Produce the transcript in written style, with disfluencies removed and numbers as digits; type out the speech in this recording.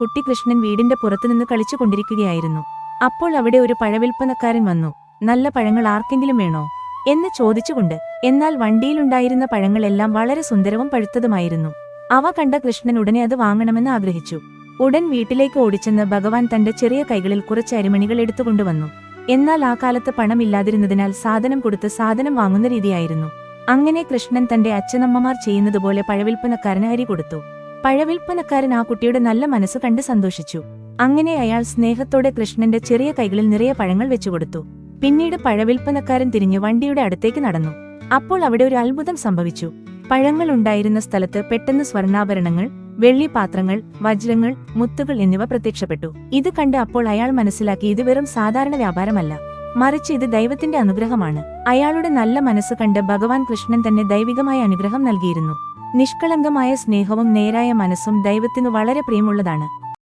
കുട്ടി കൃഷ്ണൻ വീടിന്റെ പുറത്തുനിന്ന് കളിച്ചുകൊണ്ടിരിക്കുകയായിരുന്നു. അപ്പോൾ അവിടെ ഒരു പഴവിൽപ്പനക്കാരൻ വന്നു. നല്ല പഴങ്ങൾ ആർക്കെങ്കിലും വേണോ എന്ന് ചോദിച്ചുകൊണ്ട്. എന്നാൽ വണ്ടിയിലുണ്ടായിരുന്ന പഴങ്ങളെല്ലാം വളരെ സുന്ദരവും പഴുത്തതുമായിരുന്നു. അവ കണ്ട കൃഷ്ണൻ ഉടനെ അത് വാങ്ങണമെന്ന് ആഗ്രഹിച്ചു. ഉടൻ വീട്ടിലേക്ക് ഓടിച്ചെന്ന് ഭഗവാൻ തന്റെ ചെറിയ കൈകളിൽ കുറച്ച് അരിമണികൾ എടുത്തുകൊണ്ടുവന്നു. എന്നാൽ ആ കാലത്ത് പണമില്ലാതിരുന്നതിനാൽ സാധനം കൊടുത്ത് സാധനം വാങ്ങുന്ന രീതിയായിരുന്നു. അങ്ങനെ കൃഷ്ണൻ തന്റെ അച്ഛനമ്മമാർ ചെയ്യുന്നതുപോലെ പഴവിൽപ്പനക്കാരന് അരി കൊടുത്തു. പഴവിൽപ്പനക്കാരൻ ആ കുട്ടിയുടെ നല്ല മനസ്സ് കണ്ട് സന്തോഷിച്ചു. അങ്ങനെ അയാൾ സ്നേഹത്തോടെ കൃഷ്ണന്റെ ചെറിയ കൈകളിൽ നിറയെ പഴങ്ങൾ വെച്ചുകൊടുത്തു. പിന്നീട് പഴവിൽപ്പനക്കാരൻ തിരിഞ്ഞ് വണ്ടിയുടെ അടുത്തേക്ക് നടന്നു. അപ്പോൾ അവിടെ ഒരു അത്ഭുതം സംഭവിച്ചു. പഴങ്ങൾ ഉണ്ടായിരുന്ന സ്ഥലത്ത് പെട്ടെന്ന് സ്വർണ്ണാഭരണങ്ങൾ, വെള്ളിപ്പാത്രങ്ങൾ, വജ്രങ്ങൾ, മുത്തുകൾ എന്നിവ പ്രത്യക്ഷപ്പെട്ടു. ഇത് കണ്ട് അപ്പോൾ അയാൾ മനസ്സിലാക്കി ഇത് വെറും സാധാരണ വ്യാപാരമല്ല, മറിച്ച് ഇത് ദൈവത്തിന്റെ അനുഗ്രഹമാണ്. അയാളുടെ നല്ല മനസ്സ് കണ്ട് ഭഗവാൻ കൃഷ്ണൻ തന്നെ ദൈവികമായ അനുഗ്രഹം നൽകിയിരുന്നു. നിഷ്കളങ്കമായ സ്നേഹവും നേരായ മനസ്സും ദൈവത്തിനു വളരെ പ്രിയമുള്ളതാണ്.